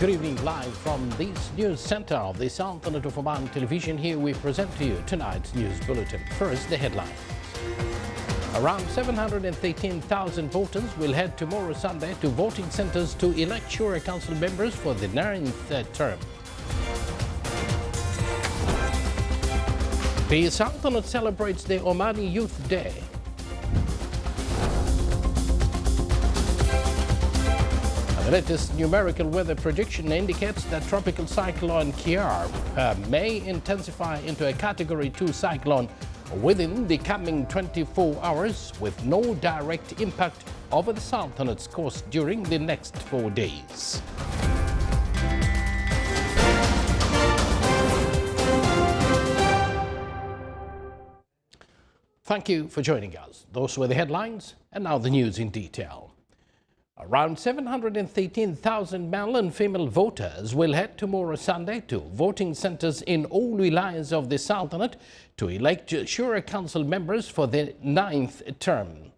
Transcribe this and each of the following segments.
Good evening, live from this news center of the Sultanate of Oman television. Here we present to you tonight's news bulletin. First, the headlines. Around 713,000 voters will head tomorrow Sunday to voting centers to elect Shura Council members for the 9th term. The Sultanate celebrates the Omani Youth Day. The latest numerical weather prediction indicates that tropical cyclone Kiar may intensify into a Category 2 cyclone within the coming 24 hours, with no direct impact over the Sultanate's coast during the next 4 days. Thank you for joining us. Those were the headlines, and now the news in detail. Around 713,000 male and female voters will head tomorrow Sunday to voting centers in all wilayas of the Sultanate to elect Shura Council members for the 9th term.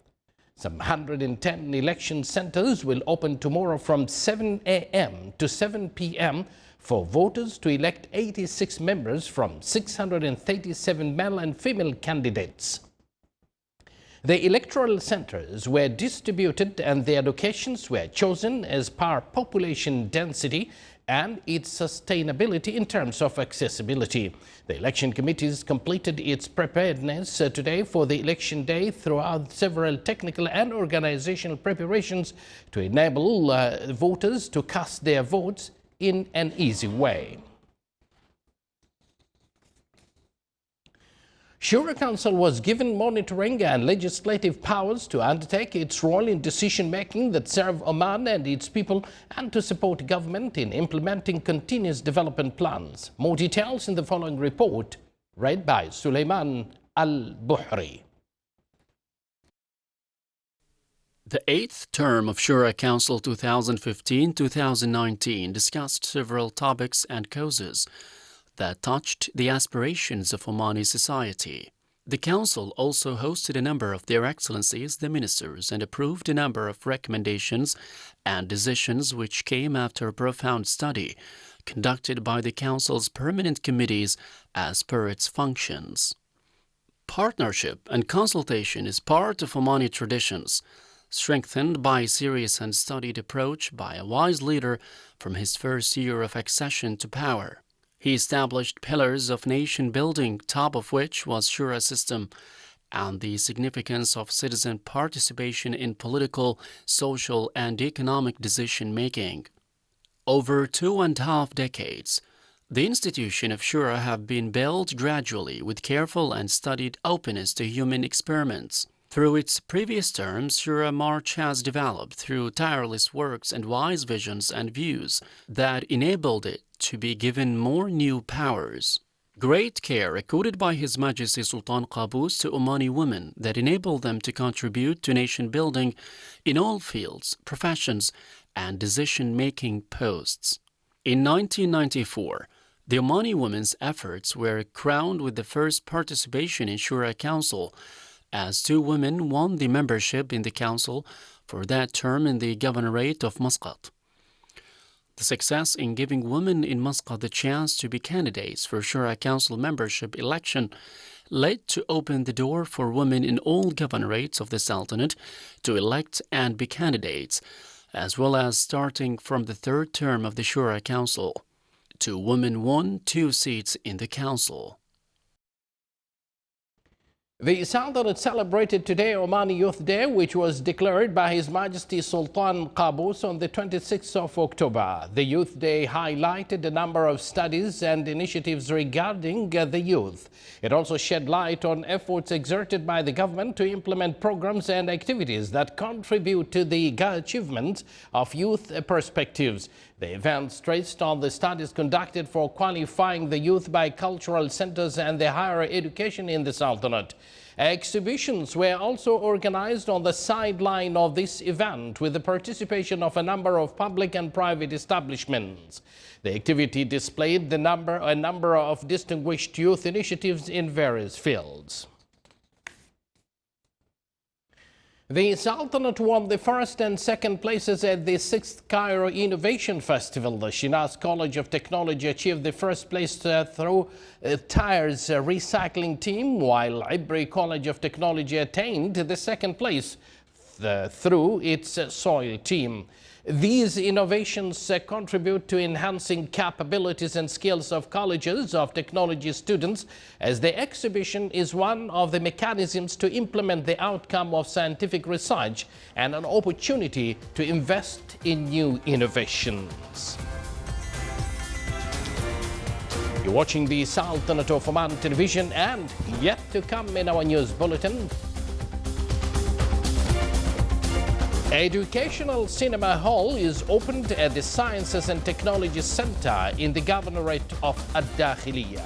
Some 110 election centers will open tomorrow from 7 a.m. to 7 p.m. for voters to elect 86 members from 637 male and female candidates. The electoral centers were distributed and their locations were chosen as per population density and its sustainability in terms of accessibility. The election committees completed its preparedness today for the election day throughout several technical and organizational preparations to enable voters to cast their votes in an easy way. Shura Council was given monitoring and legislative powers to undertake its role in decision-making that serve Oman and its people and to support government in implementing continuous development plans. More details in the following report, read by Sulaiman Al-Buhri. The 8th term of Shura Council 2015-2019 discussed several topics and causes that touched the aspirations of Omani society. The Council also hosted a number of Their Excellencies, the Ministers, and approved a number of recommendations and decisions which came after a profound study conducted by the Council's permanent committees as per its functions. Partnership and consultation is part of Omani traditions, strengthened by a serious and studied approach by a wise leader from his first year of accession to power. He established pillars of nation building, top of which was Shura system and the significance of citizen participation in political, social, and economic decision-making. Over 2.5 decades, the institution of Shura have been built gradually with careful and studied openness to human experiments. Through its previous terms, Shura March has developed through tireless works and wise visions and views that enabled it to be given more new powers. Great care accorded by His Majesty Sultan Qaboos to Omani women that enabled them to contribute to nation building in all fields, professions, and decision-making posts. In 1994, the Omani women's efforts were crowned with the first participation in Shura Council, as 2 women won the membership in the Council for that term in the Governorate of Muscat. The success in giving women in Muscat the chance to be candidates for Shura Council membership election led to open the door for women in all governorates of the Sultanate to elect and be candidates, as well as starting from the 3rd term of the Shura Council. 2 women won 2 seats in the Council. The Sultanate celebrated today Omani Youth Day, which was declared by His Majesty Sultan Qaboos on the 26th of October. The Youth Day highlighted a number of studies and initiatives regarding the youth. It also shed light on efforts exerted by the government to implement programs and activities that contribute to the achievement of youth perspectives. The event stressed on the studies conducted for qualifying the youth by cultural centers and the higher education in the Sultanate. Exhibitions were also organized on the sideline of this event with the participation of a number of public and private establishments. The activity displayed a number of distinguished youth initiatives in various fields. The Sultanate won the first and second places at the 6th Cairo Innovation Festival. The Shiraz College of Technology achieved the first place through tires recycling team, while Ibri College of Technology attained the second place through its soil team. These innovations contribute to enhancing capabilities and skills of colleges of technology students, as the exhibition is one of the mechanisms to implement the outcome of scientific research and an opportunity to invest in new innovations. You're watching the Sultanate of Oman television, and yet to come in our news bulletin. Educational Cinema Hall is opened at the Sciences and Technology Center in the Governorate of Ad-Dakhiliya.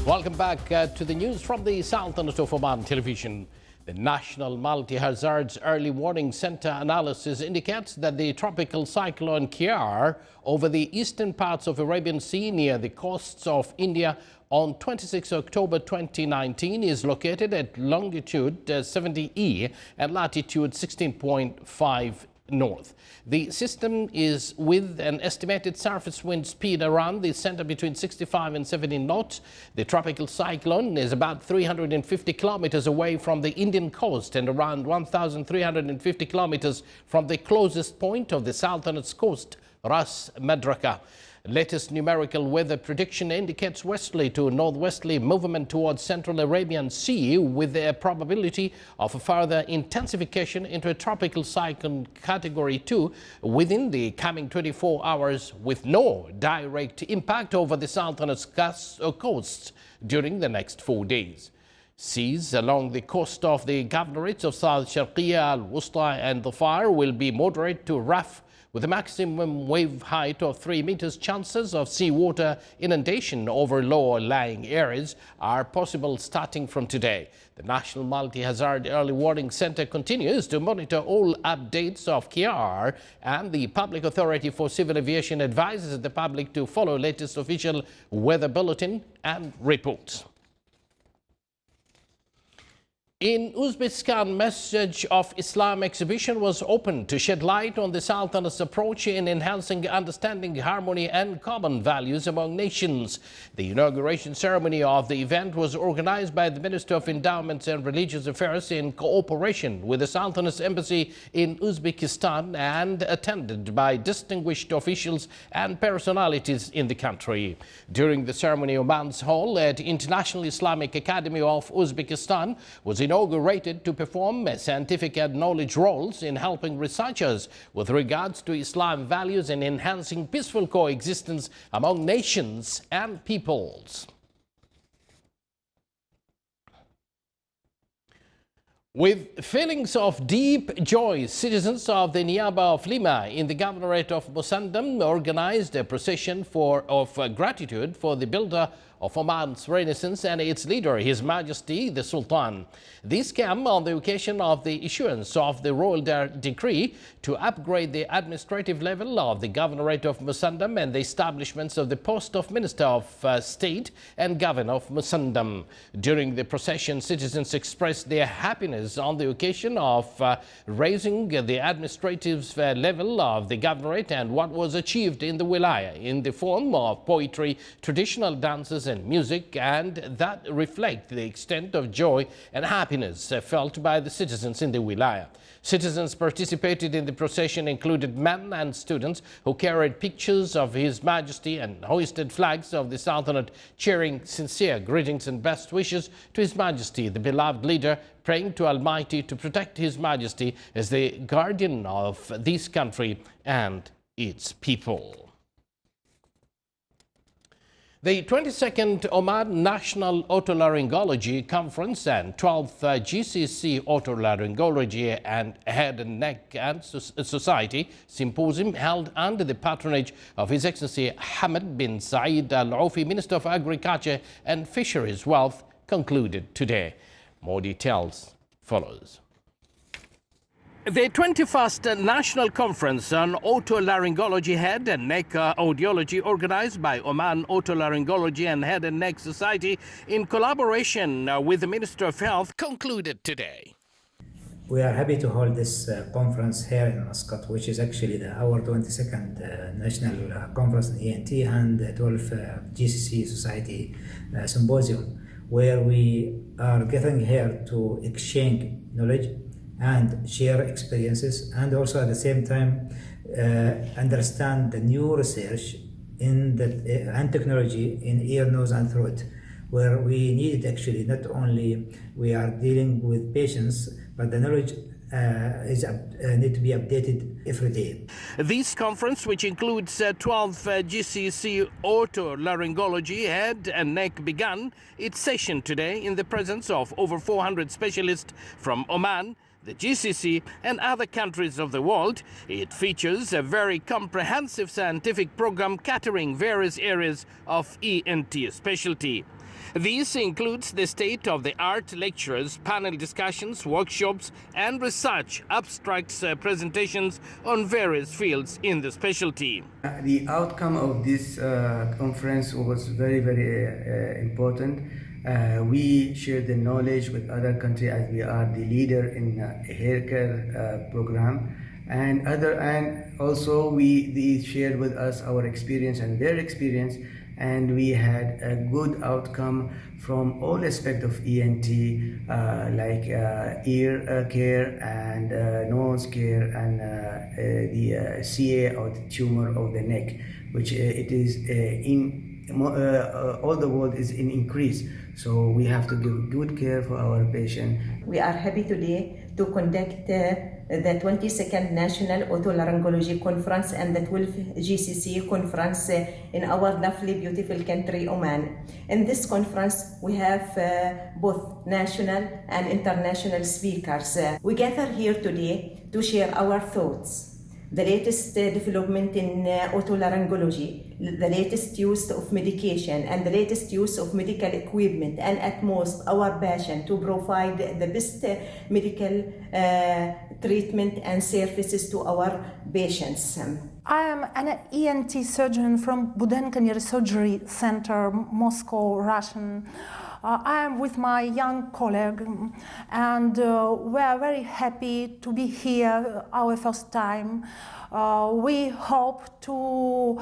Welcome back to the news from the Sultanate of Oman television. The National Multi-Hazards Early Warning Center analysis indicates that the tropical cyclone Kiar over the eastern parts of Arabian Sea near the coasts of India on 26 October 2019 is located at longitude 70E and latitude 16.5 north. The system is with an estimated surface wind speed around the center between 65 and 70 knots. The tropical cyclone is about 350 kilometers away from the Indian coast and around 1,350 kilometers from the closest point of the Sultanate's coast, Ras Madraka. Latest numerical weather prediction indicates westerly to northwesterly movement towards Central Arabian Sea, with the probability of a further intensification into a tropical cyclone category 2 within the coming 24 hours, with no direct impact over the Sultanate's coasts during the next 4 days. Seas along the coast of the governorates of South Sharqiya, Al-Wusta and Dhafar will be moderate to rough, with a maximum wave height of 3 meters. Chances of seawater inundation over lower-lying areas are possible starting from today. The National Multi-Hazard Early Warning Center continues to monitor all updates of Kiar, and the Public Authority for Civil Aviation advises the public to follow latest official weather bulletin and reports. In Uzbekistan, Message of Islam exhibition was opened to shed light on the Sultanate's approach in enhancing understanding, harmony and common values among nations. The inauguration ceremony of the event was organized by the Minister of Endowments and Religious Affairs in cooperation with the Sultanate's embassy in Uzbekistan and attended by distinguished officials and personalities in the country. During the ceremony, Oman's hall at International Islamic Academy of Uzbekistan was inaugurated to perform scientific and knowledge roles in helping researchers with regards to Islam values and enhancing peaceful coexistence among nations and peoples. With feelings of deep joy, citizens of the Niaba of Lima in the Governorate of Musandam organized a procession of gratitude for the builder of Oman's Renaissance and its leader, His Majesty the Sultan. This came on the occasion of the issuance of the royal decree to upgrade the administrative level of the Governorate of Musandam and the establishments of the post of Minister of State and Governor of Musandam. During the procession, citizens expressed their happiness on the occasion of raising the administrative level of the Governorate and what was achieved in the Wilaya in the form of poetry, traditional dances and music, and that reflect the extent of joy and happiness felt by the citizens in the Wilaya. Citizens participated in the procession included men and students who carried pictures of His Majesty and hoisted flags of the Sultanate, cheering sincere greetings and best wishes to His Majesty, the beloved leader, praying to Almighty to protect His Majesty as the guardian of this country and its people. The 22nd Oman National Otolaryngology Conference and 12th GCC Otolaryngology and Head and Neck and Society Symposium held under the patronage of His Excellency Hamad bin Saeed Al Aufi, Minister of Agriculture and Fisheries Wealth, concluded today. More details follows. The 21st National Conference on Otolaryngology Head and Neck Audiology, organized by Oman Otolaryngology and Head and Neck Society in collaboration with the Minister of Health, concluded today. We are happy to hold this conference here in Muscat, which is actually our 22nd National Conference in ENT and the 12th GCC Society Symposium, where we are getting here to exchange knowledge and share experiences, and also at the same time understand the new research in and technology in ear, nose and throat, where we need actually not only we are dealing with patients, but the knowledge need to be updated every day. This conference, which includes 12 GCC Otolaryngology Head and Neck, began its session today in the presence of over 400 specialists from Oman, the GCC and other countries of the world. It features a very comprehensive scientific program catering various areas of ENT specialty. This includes the state-of-the-art lectures, panel discussions, workshops and research abstracts, presentations on various fields in the specialty. The outcome of this conference was very, very important. We share the knowledge with other countries as we are the leader in hair care program, and also they shared with us our experience and their experience, and we had a good outcome from all aspects of ENT, like ear care and nose care and the CA or the tumor of the neck, which it is all the world is in increase. So we have to give good care for our patient. We are happy today to conduct the 22nd National Otolaryngology Conference and the 12th GCC Conference in our lovely, beautiful country, Oman. In this conference, we have both national and international speakers. We gather here today to share our thoughts, the latest development in otolaryngology, the latest use of medication and the latest use of medical equipment, and at most our passion to provide the best medical treatment and services to our patients. I am an ENT surgeon from Bulletin Neurosurgery Center, Moscow, Russian. I am with my young colleague, and we are very happy to be here our first time. We hope to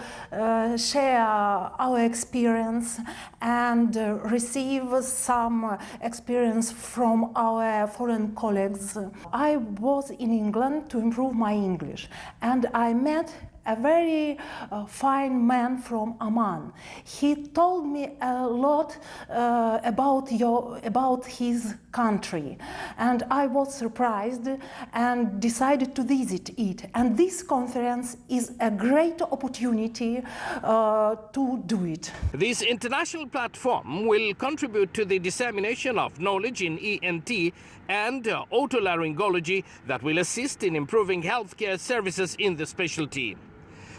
share our experience and receive some experience from our foreign colleagues. I was in England to improve my English, and I met a very fine man from Oman. He told me a lot about his country, and I was surprised and decided to visit it. And this conference is a great opportunity to do it. This international platform will contribute to the dissemination of knowledge in ENT and otolaryngology that will assist in improving healthcare services in the specialty.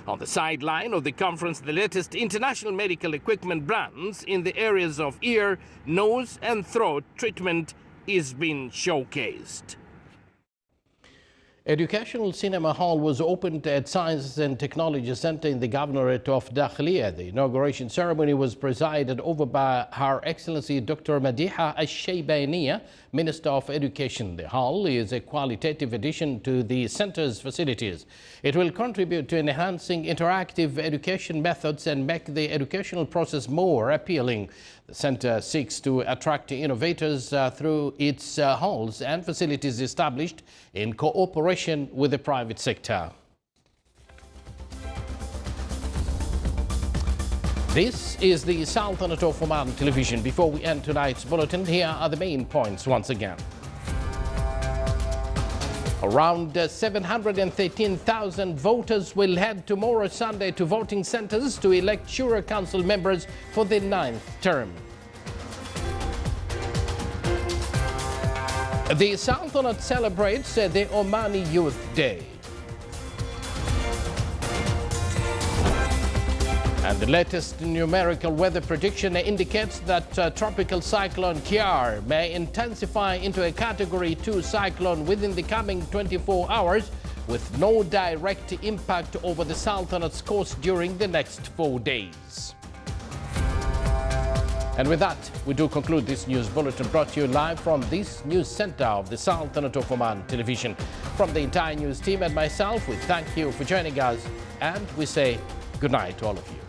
On the sideline of the conference, the latest international medical equipment brands in the areas of ear, nose and throat treatment is being showcased. Educational Cinema Hall was opened at Science and Technology Center in the Governorate of Dakhliya. The inauguration ceremony was presided over by Her Excellency Dr. Madiha Al-Shaybaniya, Minister of Education. The hall is a qualitative addition to the center's facilities. It will contribute to enhancing interactive education methods and make the educational process more appealing. The center seeks to attract innovators through its halls and facilities established in cooperation with the private sector. This is the Sultanate of Oman Television. Before we end tonight's bulletin, here are the main points once again. Around 713,000 voters will head tomorrow Sunday to voting centers to elect Shura Council members for the 9th term. The Sultanate celebrates the Omani Youth Day. And the latest numerical weather prediction indicates that tropical cyclone Kiar may intensify into a Category 2 cyclone within the coming 24 hours, with no direct impact over the Sultanate's coast during the next 4 days. And with that, we do conclude this news bulletin brought to you live from this news center of the Sultanate of Oman Television. From the entire news team and myself, we thank you for joining us, and we say good night to all of you.